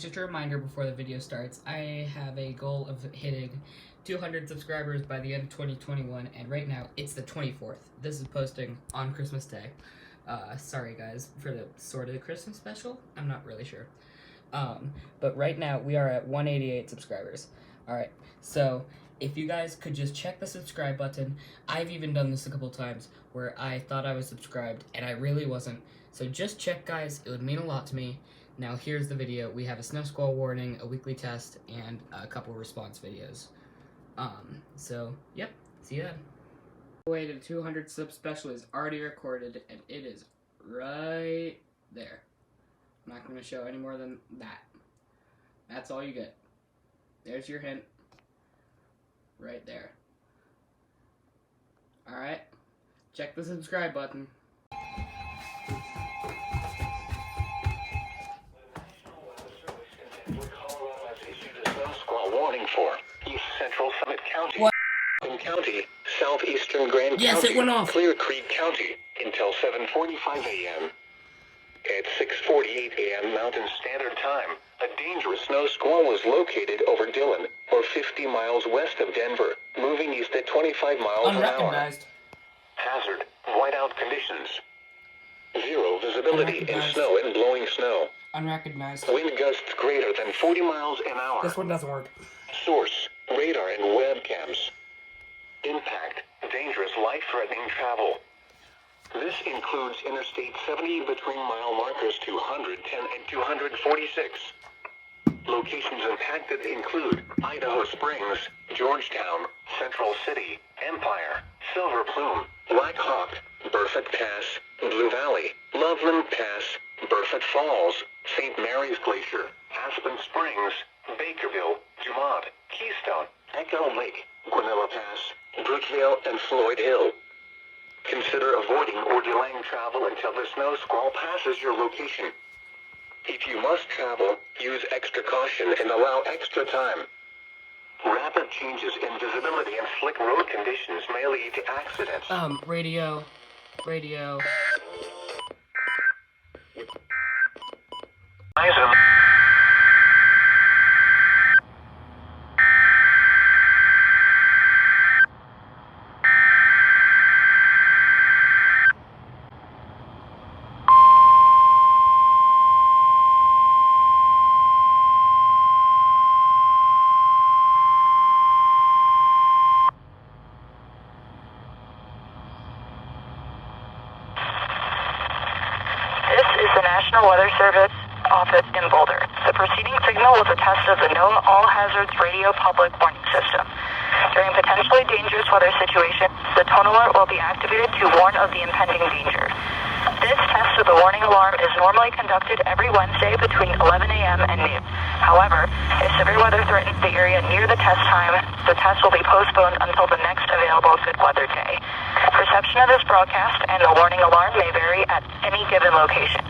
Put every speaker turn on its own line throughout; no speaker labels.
just a reminder before the video starts, I have a goal of hitting 200 subscribers by the end of 2021, and right now it's the 24th. This is posting on Christmas Day. Sorry guys for the sort of Christmas special. I'm not really sure. But right now we are at 188 subscribers. Alright, so if you guys could just check the subscribe button. I've even done this a couple times where I thought I was subscribed and I really wasn't. So just check, guys. It would mean a lot to me. Now here's the video. We have a snow squall warning, a weekly test, and a couple response videos. So yep, see you then. The way to 200 sub special is already recorded, and it is right there. I'm not going to show any more than that. That's all you get. There's your hint. Right there. Alright? Check the subscribe button.
Warning for East Central Summit County, what? County, Southeastern Grand County,
yes, it went off.
Clear Creek County, until 7:45 a.m. At 6:48 a.m. Mountain Standard Time, a dangerous snow squall was located over Dillon, or 50 miles west of Denver, moving east at 25 miles an hour.
Unrecognized.
Hazard, whiteout conditions. Zero visibility in snow and blowing snow.
Unrecognized.
Wind gusts greater than 40 miles an hour.
This one doesn't work.
Source, radar and webcams. Impact, dangerous life-threatening travel. This includes Interstate 70 between mile markers 210 and 246. Locations impacted include Idaho Springs, Georgetown, Central City, Empire, Silver Plume, Black Hawk, Burford Pass, Blue Valley, Loveland Pass, Burford Falls, St. Mary's Glacier, Aspen Springs, Bakerville, Dumont, Keystone, Echo Lake, Guanilla Pass, Brookville, and Floyd Hill. Consider avoiding or delaying travel until the snow squall passes your location. If you must travel, use extra caution and allow extra time. Rapid changes in visibility and slick road conditions may lead to accidents.
Radio.
National Weather Service office in Boulder. The preceding signal was a test of the known all hazards radio public warning system. During potentially dangerous weather situations, the tone alert will be activated to warn of the impending danger. This test of the warning alarm is normally conducted every Wednesday between 11 a.m. and noon. However, if severe weather threatens the area near the test time, the test will be postponed until the next available good weather day. Reception of this broadcast and the warning alarm may vary at any given location.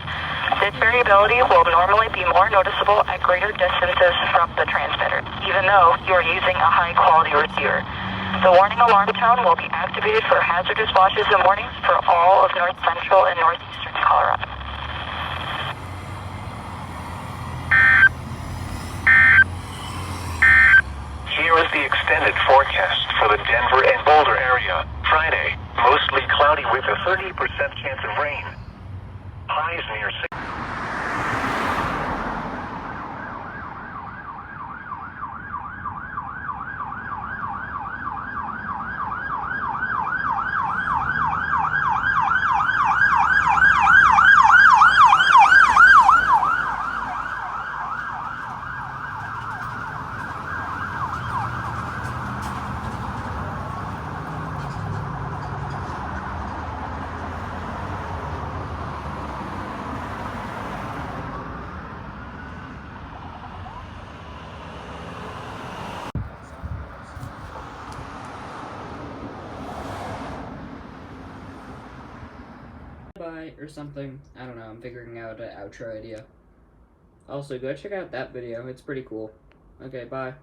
This variability will normally be more noticeable at greater distances from the transmitter, even though you are using a high-quality receiver. The warning alarm tone will be activated for hazardous watches and warnings for all of north central and northeastern Colorado.
Here is the extended forecast for the Denver and Boulder area. Friday, mostly cloudy with a 30% chance of rain. Highs near 6.
Bye or something. I don't know, I'm figuring out an outro idea. Also, go check out that video, it's pretty cool. Okay, bye.